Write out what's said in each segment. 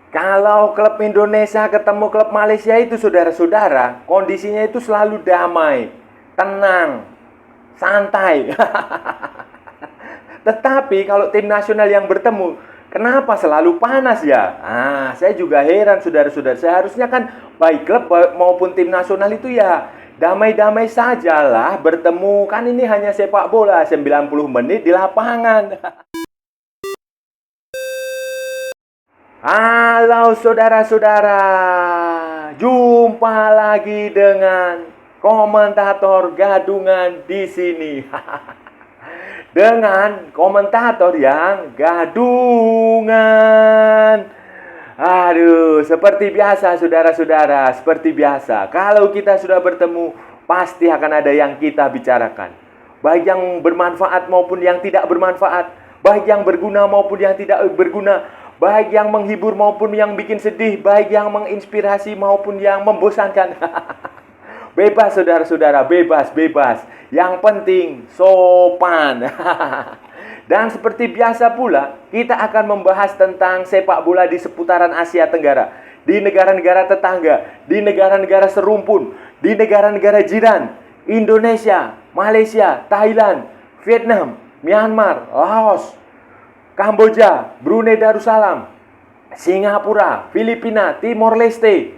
Kalau klub Indonesia ketemu klub Malaysia itu saudara-saudara, kondisinya itu selalu damai, tenang, santai. Tetapi kalau tim nasional yang bertemu, kenapa selalu panas ya? Saya juga heran saudara-saudara. Seharusnya kan baik klub maupun tim nasional itu ya damai-damai sajalah bertemu. Kan ini hanya sepak bola 90 menit di lapangan. Halo saudara-saudara, jumpa lagi dengan komentator gadungan di sini. Dengan komentator yang gadungan. Aduh, seperti biasa saudara-saudara, seperti biasa. Kalau kita sudah bertemu, pasti akan ada yang kita bicarakan. Baik yang bermanfaat maupun yang tidak bermanfaat. Baik yang berguna maupun yang tidak berguna. Baik yang menghibur maupun yang bikin sedih. Baik yang menginspirasi maupun yang membosankan. Bebas saudara-saudara, bebas. Yang penting sopan. Dan seperti biasa pula, kita akan membahas tentang sepak bola di seputaran Asia Tenggara, di negara-negara tetangga, di negara-negara serumpun, di negara-negara jiran, Indonesia, Malaysia, Thailand, Vietnam, Myanmar, Laos, Kamboja, Brunei Darussalam, Singapura, Filipina, Timor Leste,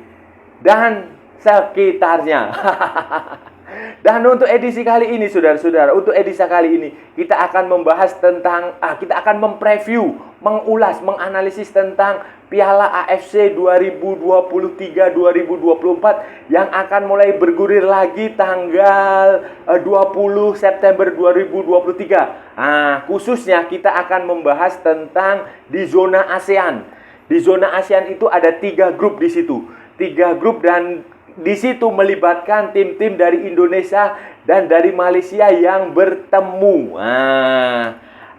dan sekitarnya. Dan untuk edisi kali ini saudara-saudara, untuk edisi kali ini kita akan membahas tentang kita akan mempreview, mengulas, menganalisis tentang Piala AFC 2023-2024 yang akan mulai bergulir lagi tanggal 20 September 2023. Khususnya kita akan membahas tentang di zona ASEAN. Di zona ASEAN itu ada 3 grup di situ. 3 grup dan di situ melibatkan tim-tim dari Indonesia dan dari Malaysia yang bertemu.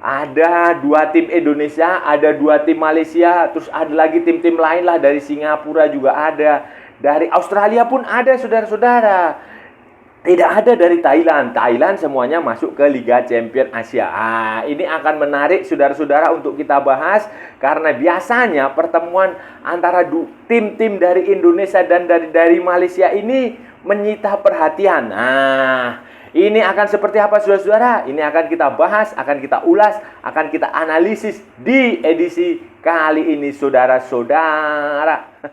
Ada 2 tim Indonesia, ada 2 tim Malaysia, terus ada lagi tim-tim lain lah, dari Singapura juga ada, dari Australia pun ada saudara-saudara. Tidak ada dari Thailand. Thailand semuanya masuk ke Liga Champions Asia. Ini akan menarik saudara-saudara untuk kita bahas. Karena biasanya pertemuan antara tim-tim dari Indonesia dan dari Malaysia ini menyita perhatian. Ini akan seperti apa saudara-saudara? Ini akan kita bahas, akan kita ulas, akan kita analisis di edisi kali ini saudara-saudara.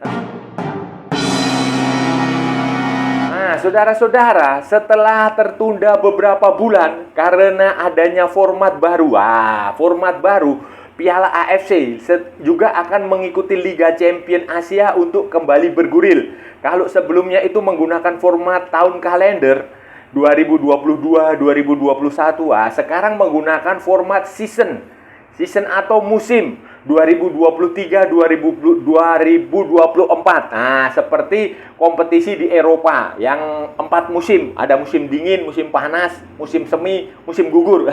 Saudara-saudara, setelah tertunda beberapa bulan karena adanya format baru. Format baru Piala AFC juga akan mengikuti Liga Champions Asia untuk kembali bergulir. Kalau sebelumnya itu menggunakan format tahun kalender 2022-2021, sekarang menggunakan format season atau musim 2023-2024. Seperti kompetisi di Eropa yang 4 musim. Ada musim dingin, musim panas, musim semi, musim gugur.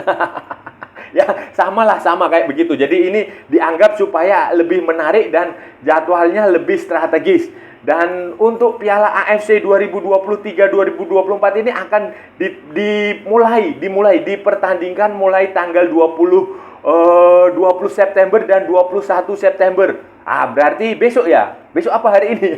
Ya, sama kayak begitu. Jadi ini dianggap supaya lebih menarik dan jadwalnya lebih strategis. Dan untuk Piala AFC 2023-2024 ini akan dimulai dipertandingkan mulai tanggal 20 September dan 21 September. Berarti besok ya. Besok apa hari ini?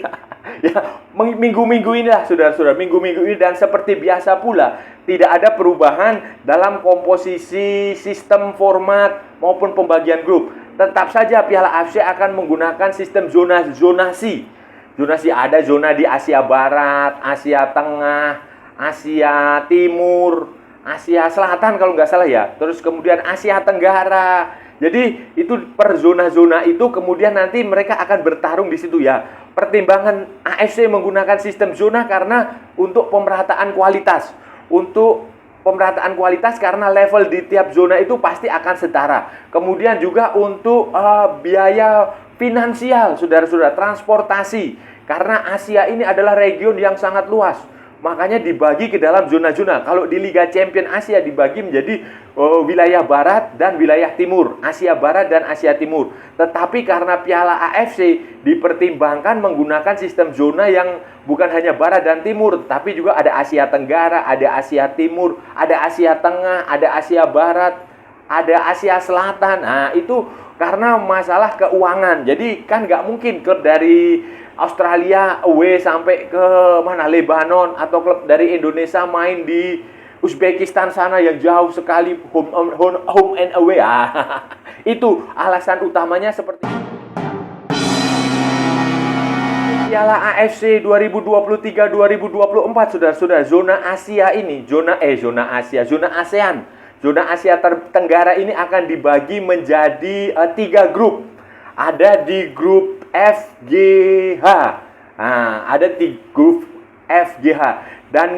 Ya, minggu-minggu ini lah saudara-saudara. Minggu-minggu ini, dan seperti biasa pula tidak ada perubahan dalam komposisi, sistem, format maupun pembagian grup. Tetap saja Piala AFC akan menggunakan sistem zonasi. Ada zona di Asia Barat, Asia Tengah, Asia Timur, Asia Selatan kalau nggak salah ya. Terus kemudian Asia Tenggara. Jadi itu per zona-zona itu kemudian nanti mereka akan bertarung di situ ya. Pertimbangan AFC menggunakan sistem zona karena untuk pemerataan kualitas. Karena level di tiap zona itu pasti akan setara. Kemudian juga untuk biaya finansial, saudara-saudara, transportasi. Karena Asia ini adalah region yang sangat luas. Makanya dibagi ke dalam zona-zona. Kalau di Liga Champions Asia dibagi menjadi wilayah barat dan wilayah timur. Asia Barat dan Asia Timur. Tetapi karena Piala AFC dipertimbangkan menggunakan sistem zona yang bukan hanya barat dan timur, tapi juga ada Asia Tenggara, ada Asia Timur, ada Asia Tengah, ada Asia Barat, ada Asia Selatan. Nah, itu karena masalah keuangan. Jadi kan nggak mungkin klub dari Australia away sampai ke mana, Lebanon, atau klub dari Indonesia main di Uzbekistan sana yang jauh sekali, home and away. Itu alasan utamanya seperti Piala AFC 2023-2024, saudara-saudara. Zona Asia ini, zona ASEAN. Zona Asia Tenggara ini akan dibagi menjadi 3 grup. Ada di grup FGH. Nah, ada di grup FGH. Dan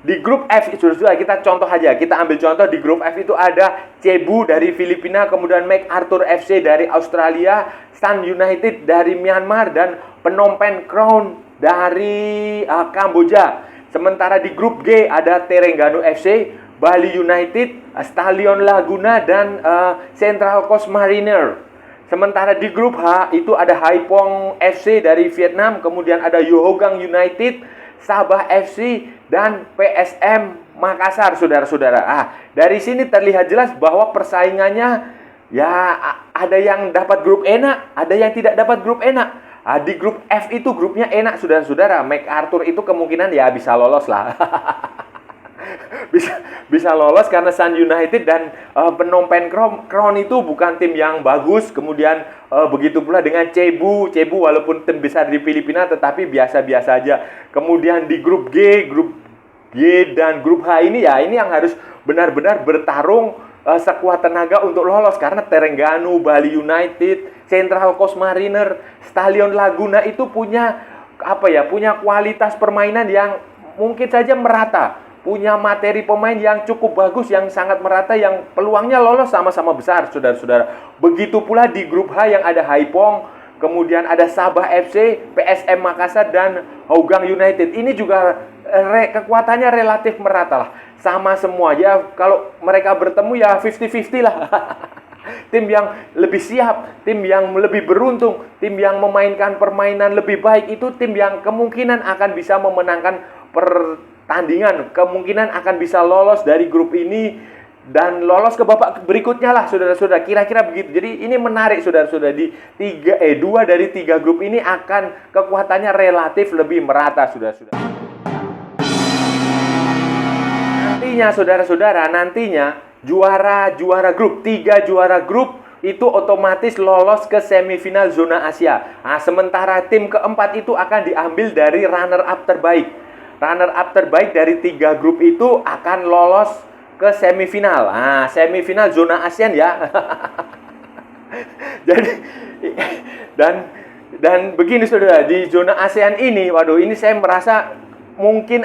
di grup F, saudara-saudara, kita contoh aja. Kita ambil contoh di grup F itu ada Cebu dari Filipina, kemudian MacArthur FC dari Australia, Sun United dari Myanmar, dan Phnom Penh Crown dari Kamboja. Sementara di grup G ada Terengganu FC, Bali United, Stallion Laguna, dan Central Coast Mariner. Sementara di grup H itu ada Haiphong FC dari Vietnam, kemudian ada Yohogang United, Sabah FC, dan PSM Makassar, saudara-saudara. Dari sini terlihat jelas bahwa persaingannya ya ada yang dapat grup enak, ada yang tidak dapat grup enak. Di grup F itu grupnya enak, saudara-saudara. MacArthur itu kemungkinan ya bisa lolos lah. bisa lolos karena Sun United dan Phnom Penh Crown itu bukan tim yang bagus. Kemudian begitu pula dengan Cebu walaupun tim besar di Filipina tetapi biasa-biasa aja. Kemudian di grup G dan grup H ini ya, ini yang harus benar-benar bertarung sekuat tenaga untuk lolos, karena Terengganu, Bali United, Central Coast Mariner, Stallion Laguna itu punya punya kualitas permainan yang mungkin saja merata. Punya materi pemain yang cukup bagus, yang sangat merata, yang peluangnya lolos sama-sama besar, saudara-saudara. Begitu pula di grup H yang ada Haiphong, kemudian ada Sabah FC, PSM Makassar, dan Hougang United. Ini juga kekuatannya relatif merata lah. Sama semua ya, kalau mereka bertemu ya 50-50 lah. Tim yang lebih siap, tim yang lebih beruntung, tim yang memainkan permainan lebih baik, itu tim yang kemungkinan akan bisa memenangkan pertandingan, kemungkinan akan bisa lolos dari grup ini dan lolos ke babak berikutnya lah, saudara-saudara. Kira-kira begitu. Jadi ini menarik, saudara-saudara. Di 2 dari 3 grup ini akan kekuatannya relatif lebih merata, saudara-saudara. Nantinya, saudara-saudara, juara grup, 3 juara grup itu otomatis lolos ke semifinal zona Asia. Sementara tim keempat itu akan diambil dari runner-up terbaik. Runner-up terbaik dari 3 grup itu akan lolos ke semifinal. Semifinal zona ASEAN ya. Jadi dan begini, saudara, di zona ASEAN ini, waduh, ini saya merasa mungkin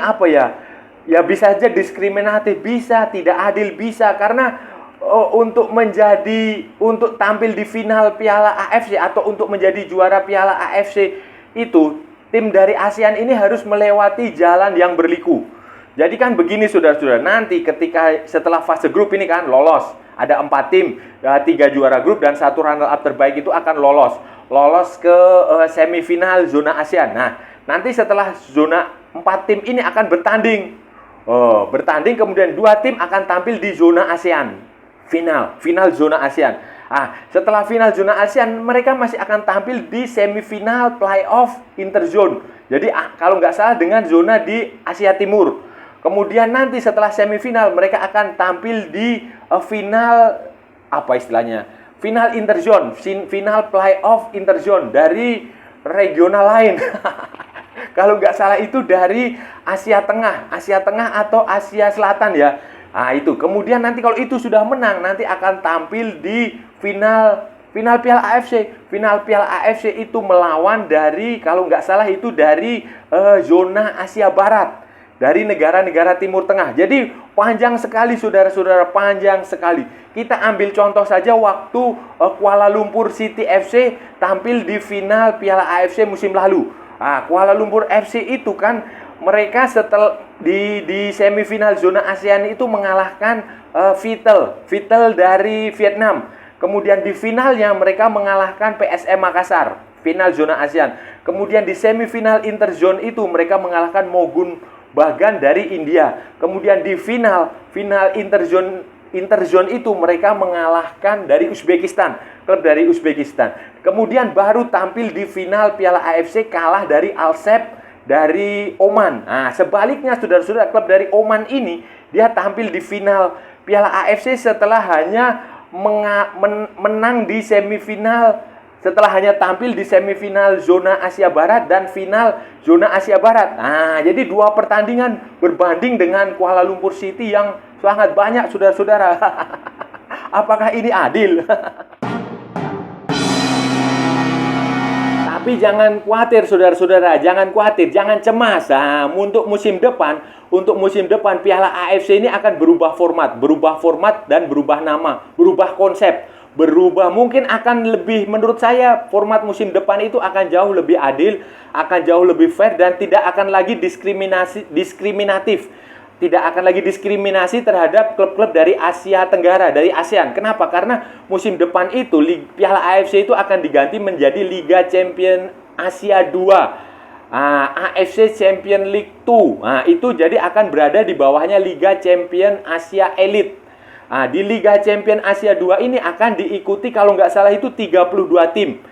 ya bisa aja diskriminatif, bisa tidak adil, bisa karena untuk tampil di final Piala AFC atau untuk menjadi juara Piala AFC itu tim dari ASEAN ini harus melewati jalan yang berliku. Jadi kan begini, saudara-saudara, nanti setelah fase grup ini kan lolos, ada 4 tim, 3 juara grup dan 1 runner-up terbaik itu akan lolos ke semifinal zona ASEAN. Nanti setelah zona 4 tim ini akan bertanding, kemudian 2 tim akan tampil di zona ASEAN, final zona ASEAN. Setelah final zona ASEAN, mereka masih akan tampil di semifinal playoff interzone. Jadi kalau nggak salah dengan zona di Asia Timur. Kemudian nanti setelah semifinal, mereka akan tampil di final final interzone, final playoff interzone dari regional lain. Kalau nggak salah itu dari Asia Tengah atau Asia Selatan ya. Itu. Kemudian nanti kalau itu sudah menang, nanti akan tampil di final Piala AFC. Final Piala AFC itu melawan dari, kalau nggak salah itu dari zona Asia Barat, dari negara-negara Timur Tengah. Jadi panjang sekali, saudara-saudara, panjang sekali. Kita ambil contoh saja waktu Kuala Lumpur City FC tampil di final Piala AFC musim lalu. Kuala Lumpur FC itu kan mereka setelah di semifinal zona ASEAN itu mengalahkan Vital dari Vietnam. Kemudian di finalnya mereka mengalahkan PSM Makassar, final zona ASEAN. Kemudian di semifinal interzone itu mereka mengalahkan Mogun Bagan dari India. Kemudian di final interzone Interzone itu mereka mengalahkan dari Uzbekistan, klub dari Uzbekistan. Kemudian baru tampil di final Piala AFC kalah dari Al-Sadd dari Oman. Nah, sebaliknya saudara-saudara, klub dari Oman ini dia tampil di final Piala AFC setelah hanya menang di semifinal, setelah hanya tampil di semifinal zona Asia Barat dan final zona Asia Barat. Nah, jadi dua pertandingan berbanding dengan Kuala Lumpur City yang sangat banyak, saudara-saudara. Apakah ini adil? Tapi jangan khawatir, saudara-saudara. Jangan khawatir, jangan cemas. Nah, untuk musim depan Piala AFC ini akan berubah format dan berubah nama, berubah konsep, berubah. Mungkin akan lebih, menurut saya, format musim depan itu akan jauh lebih adil, akan jauh lebih fair, dan tidak akan lagi diskriminatif. Tidak akan lagi diskriminasi terhadap klub-klub dari Asia Tenggara, dari ASEAN. Kenapa? Karena musim depan itu Piala AFC itu akan diganti menjadi Liga Champion Asia 2, AFC Champion League 2. Nah, itu jadi akan berada di bawahnya Liga Champion Asia Elite. Nah, di Liga Champion Asia 2 ini akan diikuti, kalau nggak salah itu 32 tim.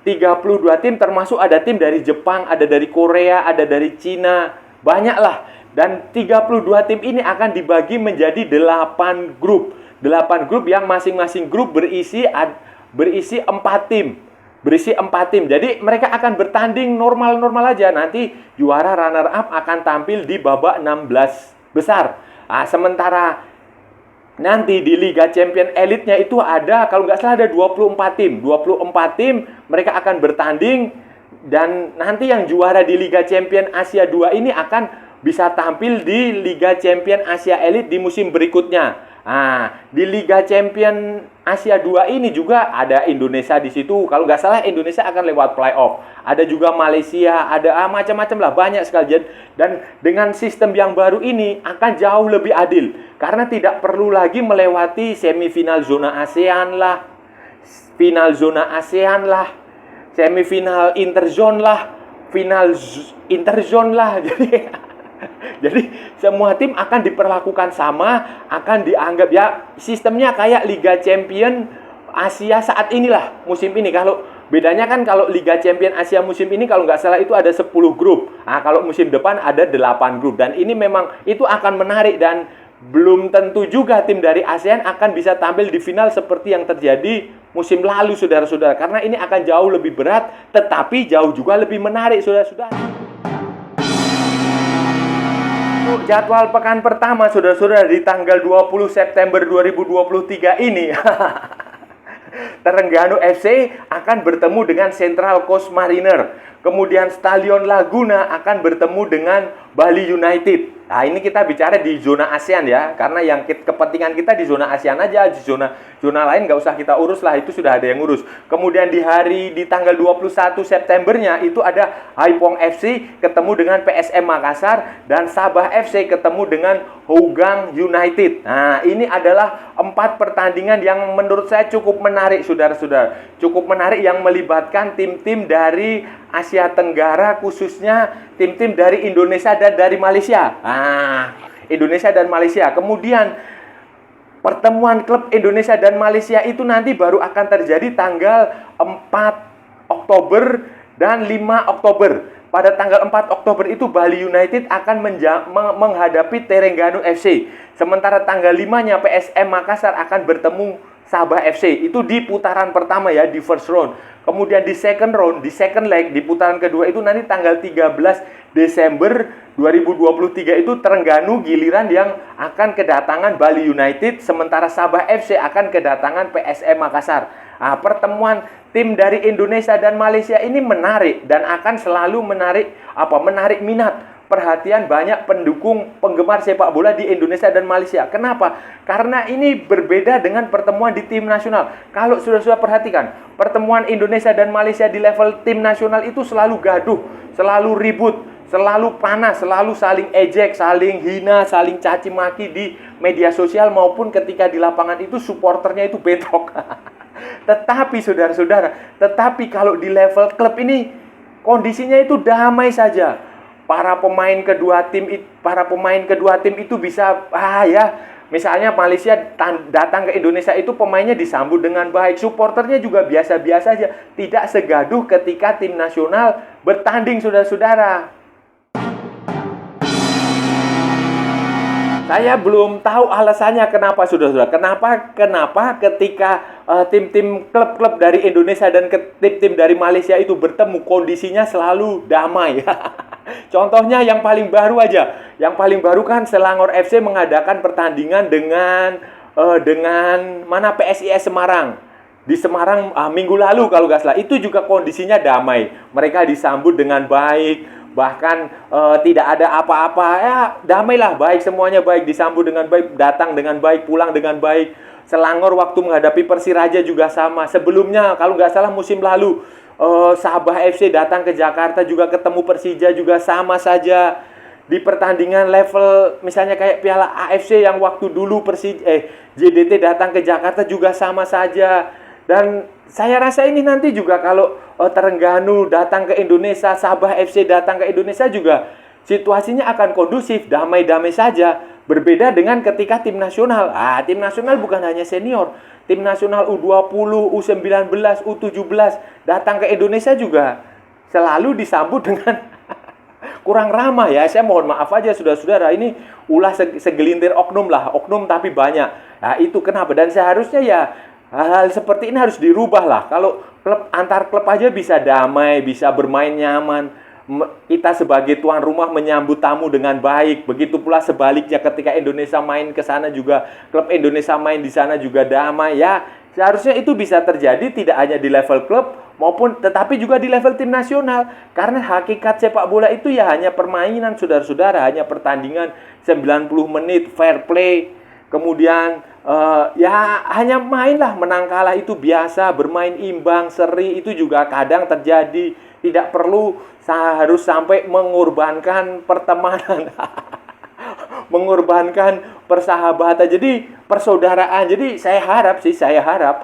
32 tim termasuk ada tim dari Jepang, ada dari Korea, ada dari Cina. Banyaklah. Dan 32 tim ini akan dibagi menjadi 8 grup. 8 grup yang masing-masing grup berisi 4 tim. Berisi 4 tim. Jadi mereka akan bertanding normal-normal aja. Nanti juara runner up akan tampil di babak 16 besar. Nah, sementara nanti di Liga Champion Elite-nya itu ada, kalau nggak salah ada 24 tim. 24 tim mereka akan bertanding. Dan nanti yang juara di Liga Champion Asia 2 ini akan bisa tampil di Liga Champion Asia Elite di musim berikutnya. Nah, di Liga Champion Asia 2 ini juga ada Indonesia di situ. Kalau nggak salah Indonesia akan lewat playoff. Ada juga Malaysia, ada macam-macam lah, banyak sekali. Dan dengan sistem yang baru ini akan jauh lebih adil. Karena tidak perlu lagi melewati semifinal zona ASEAN lah, final zona ASEAN lah, semifinal interzone lah, final interzone lah. Jadi semua tim akan diperlakukan sama, akan dianggap ya sistemnya kayak Liga Champion Asia saat inilah, musim ini. Kalau bedanya kan kalau Liga Champion Asia musim ini kalau nggak salah itu ada 10 grup. Nah, kalau musim depan ada 8 grup. Dan ini memang itu akan menarik, dan belum tentu juga tim dari ASEAN akan bisa tampil di final seperti yang terjadi musim lalu, saudara-saudara. Karena ini akan jauh lebih berat, tetapi jauh juga lebih menarik, saudara-saudara. Jadwal pekan pertama, saudara-saudara, di tanggal 20 September 2023 ini Terengganu FC akan bertemu dengan Central Coast Mariner. Kemudian Stadion Laguna akan bertemu dengan Bali United. Nah, ini kita bicara di zona ASEAN ya, karena yang kepentingan kita di zona ASEAN aja, di zona lain nggak usah kita urus lah, itu sudah ada yang urus. Kemudian di tanggal 21 Septembernya itu ada Haiphong FC ketemu dengan PSM Makassar, dan Sabah FC ketemu dengan Hougang United. Nah, ini adalah 4 pertandingan yang menurut saya cukup menarik, saudara-saudara. Cukup menarik, yang melibatkan tim-tim dari Asia Tenggara, khususnya tim-tim dari Indonesia dan dari Malaysia. Indonesia dan Malaysia. Kemudian pertemuan klub Indonesia dan Malaysia itu nanti baru akan terjadi tanggal 4 Oktober dan 5 Oktober. Pada tanggal 4 Oktober itu Bali United akan menghadapi Terengganu FC. Sementara tanggal 5-nya PSM Makassar akan bertemu Sabah FC. Itu di putaran pertama ya, di first round. Kemudian di second round, di second leg, di putaran kedua itu nanti tanggal 13 Desember 2023 itu Terengganu giliran yang akan kedatangan Bali United, sementara Sabah FC akan kedatangan PSM Makassar. Nah, pertemuan tim dari Indonesia dan Malaysia ini menarik dan akan selalu menarik minat, perhatian banyak pendukung penggemar sepak bola di Indonesia dan Malaysia. Kenapa? Karena ini berbeda dengan pertemuan di tim nasional. Kalau sudah perhatikan, pertemuan Indonesia dan Malaysia di level tim nasional itu selalu gaduh, selalu ribut, selalu panas, selalu saling ejek, saling hina, saling caci maki di media sosial maupun ketika di lapangan itu supporternya itu bentrok. Tetapi saudara-saudara, kalau di level klub ini kondisinya itu damai saja. Para pemain kedua tim itu bisa Misalnya Malaysia datang ke Indonesia itu pemainnya disambut dengan baik, supporternya juga biasa-biasa aja, tidak segaduh ketika tim nasional bertanding, saudara-saudara. Saya belum tahu alasannya kenapa, saudara-saudara. Kenapa ketika tim-tim klub-klub dari Indonesia dan tim-tim dari Malaysia itu bertemu, kondisinya selalu damai. Contohnya yang paling baru aja. Yang paling baru kan Selangor FC mengadakan pertandingan dengan mana, PSIS Semarang. Di Semarang minggu lalu kalau nggak salah. Itu juga kondisinya damai. Mereka disambut dengan baik. Bahkan tidak ada apa-apa, ya damailah, baik, semuanya baik, disambut dengan baik, datang dengan baik, pulang dengan baik. Selangor waktu menghadapi Persiraja juga sama. Sebelumnya kalau nggak salah musim lalu Sabah FC datang ke Jakarta juga ketemu Persija juga sama saja. Di pertandingan level misalnya kayak Piala AFC yang waktu dulu JDT datang ke Jakarta juga sama saja. Dan saya rasa ini nanti juga kalau Terengganu datang ke Indonesia, Sabah FC datang ke Indonesia juga situasinya akan kondusif, damai-damai saja. Berbeda dengan ketika tim nasional. Tim nasional bukan hanya senior. Tim nasional U20, U19, U17 datang ke Indonesia juga selalu disambut dengan kurang ramah ya. Saya mohon maaf aja saudara-saudara, ini ulah segelintir oknum lah, oknum tapi banyak. Itu kenapa, dan seharusnya ya hal-hal seperti ini harus dirubah lah. Kalau antar klub aja bisa damai, bisa bermain nyaman, kita sebagai tuan rumah menyambut tamu dengan baik. Begitu pula sebaliknya ketika Indonesia main ke sana juga, klub Indonesia main di sana juga damai ya. Seharusnya itu bisa terjadi tidak hanya di level klub tetapi juga di level tim nasional. Karena hakikat sepak bola itu ya hanya permainan, saudara-saudara, hanya pertandingan 90 menit fair play. Kemudian ya hanya mainlah, menang kalah itu biasa, bermain imbang, seri itu juga kadang terjadi. Tidak perlu harus sampai mengorbankan pertemanan, mengorbankan persahabatan, jadi persaudaraan. Jadi saya harap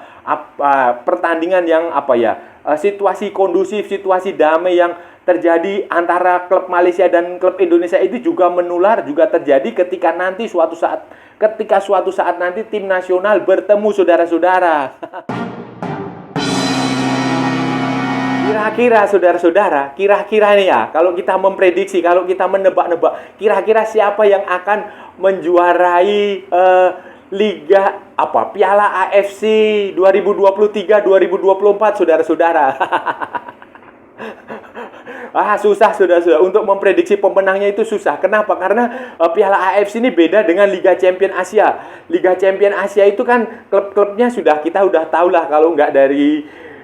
pertandingan yang situasi kondusif, situasi damai yang terjadi antara klub Malaysia dan klub Indonesia itu juga menular, juga terjadi ketika suatu saat nanti tim nasional bertemu, saudara-saudara. Kira-kira saudara-saudara, nih ya, kalau kita memprediksi, kalau kita menebak-nebak, kira-kira siapa yang akan menjuarai Liga Piala AFC 2023-2024, saudara-saudara? Susah saudara-saudara, untuk memprediksi pemenangnya itu susah. Kenapa? Karena Piala AFC ini beda dengan Liga Champion Asia. Liga Champion Asia itu kan klub-klubnya kita udah tahu lah, kalau nggak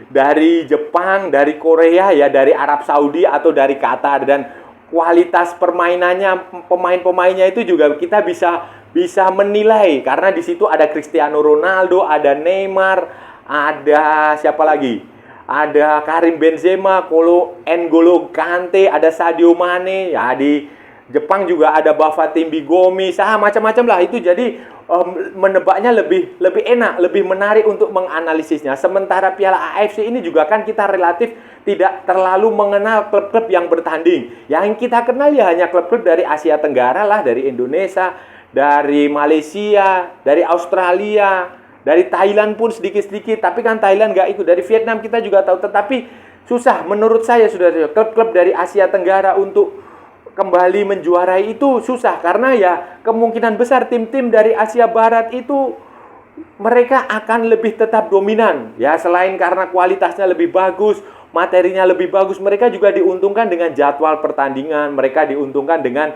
dari Jepang, dari Korea ya, dari Arab Saudi atau dari Qatar, dan kualitas permainannya, pemain-pemainnya itu juga kita bisa menilai karena di situ ada Cristiano Ronaldo, ada Neymar, ada siapa lagi? Ada Karim Benzema, N'Golo Kante, ada Sadio Mane, ya di Jepang juga ada Bafétimbi Gomis, macam-macam lah itu. Jadi menebaknya lebih enak, lebih menarik untuk menganalisisnya. Sementara Piala AFC ini juga kan kita relatif tidak terlalu mengenal klub-klub yang bertanding. Yang kita kenal ya hanya klub-klub dari Asia Tenggara lah, dari Indonesia, dari Malaysia, dari Australia, dari Thailand pun sedikit-sedikit. Tapi kan Thailand nggak ikut. Dari Vietnam kita juga tahu. Tetapi susah menurut saya, saudara, klub-klub dari Asia Tenggara untuk kembali menjuarai itu susah. Karena ya kemungkinan besar tim-tim dari Asia Barat itu mereka akan lebih tetap dominan. Ya selain karena kualitasnya lebih bagus, materinya lebih bagus, mereka juga diuntungkan dengan jadwal pertandingan. Mereka diuntungkan dengan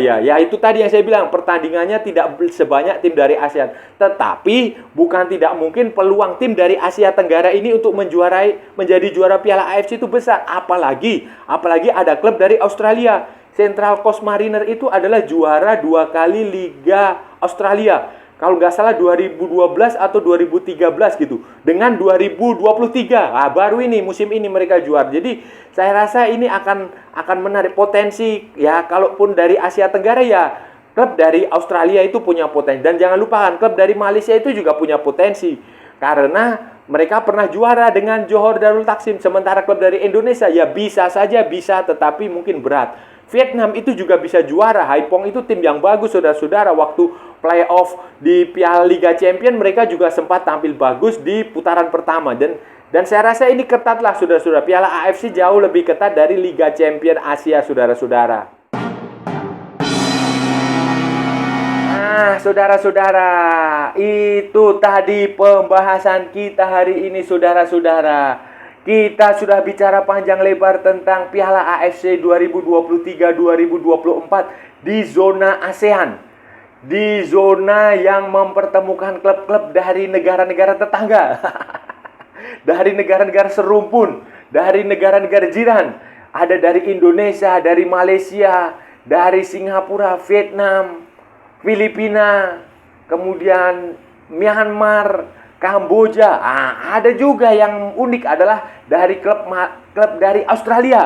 ya itu tadi yang saya bilang, pertandingannya tidak sebanyak tim dari ASEAN. Tetapi bukan tidak mungkin peluang tim dari Asia Tenggara ini untuk menjadi juara Piala AFC itu besar. Apalagi ada klub dari Australia. Central Coast Mariner itu adalah juara 2 kali Liga Australia. Kalau nggak salah 2012 atau 2013 gitu. Dengan 2023. Baru ini, musim ini mereka juara. Jadi saya rasa ini akan menarik potensi. Ya, kalaupun dari Asia Tenggara ya, klub dari Australia itu punya potensi. Dan jangan lupakan, klub dari Malaysia itu juga punya potensi. Karena mereka pernah juara dengan Johor Darul Taksim. Sementara klub dari Indonesia ya bisa saja bisa, tetapi mungkin berat. Vietnam itu juga bisa juara. Haiphong itu tim yang bagus, saudara-saudara. Waktu playoff di Piala Liga Champion, mereka juga sempat tampil bagus di putaran pertama. Dan saya rasa ini ketat lah, saudara-saudara. Piala AFC jauh lebih ketat dari Liga Champion Asia, saudara-saudara. Nah, saudara-saudara, itu tadi pembahasan kita hari ini, saudara-saudara. Kita sudah bicara panjang lebar tentang Piala AFC 2023-2024 di zona ASEAN. Di zona yang mempertemukan klub-klub dari negara-negara tetangga. Dari negara-negara serumpun, dari negara-negara jiran. Ada dari Indonesia, dari Malaysia, dari Singapura, Vietnam, Filipina, kemudian Myanmar, Kamboja. Ada juga yang unik adalah dari klub dari Australia.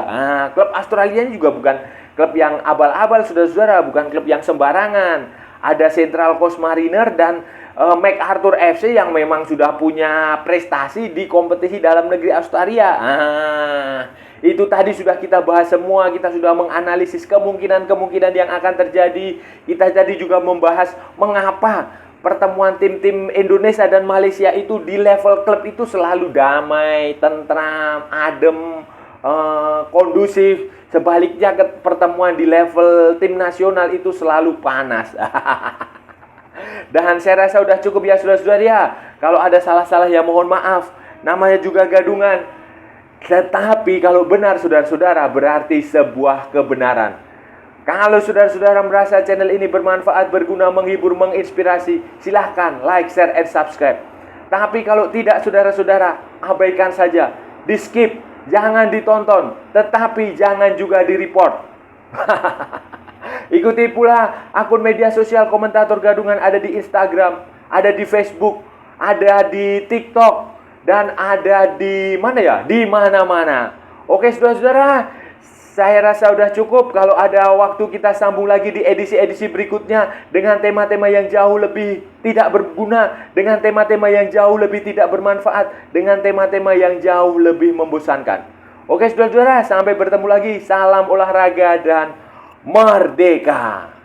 Klub Australia juga bukan klub yang abal-abal, saudara-saudara, bukan klub yang sembarangan. Ada Central Coast Mariner dan MacArthur FC yang memang sudah punya prestasi di kompetisi dalam negeri Australia. Itu tadi sudah kita bahas semua. Kita sudah menganalisis kemungkinan-kemungkinan yang akan terjadi. Kita tadi juga membahas mengapa pertemuan tim-tim Indonesia dan Malaysia itu di level klub itu selalu damai, tentram, adem, kondusif. Sebaliknya pertemuan di level tim nasional itu selalu panas. Dan saya rasa sudah cukup ya, saudara-saudara ya. Kalau ada salah-salah ya mohon maaf. Namanya juga gadungan. Tetapi kalau benar, saudara-saudara, berarti sebuah kebenaran. Kalau saudara-saudara merasa channel ini bermanfaat, berguna, menghibur, menginspirasi, silahkan like, share, and subscribe. Tapi kalau tidak, saudara-saudara, abaikan saja. Di skip, jangan ditonton, tetapi jangan juga di report. Ikuti pula akun media sosial Komentator Gadungan, ada di Instagram, ada di Facebook, ada di TikTok, dan ada di mana ya? Di mana-mana. Oke, saudara-saudara, saya rasa udah cukup. Kalau ada waktu kita sambung lagi di edisi-edisi berikutnya dengan tema-tema yang jauh lebih tidak berguna, dengan tema-tema yang jauh lebih tidak bermanfaat, dengan tema-tema yang jauh lebih membosankan. Oke, saudara-saudara, sampai bertemu lagi. Salam olahraga dan merdeka.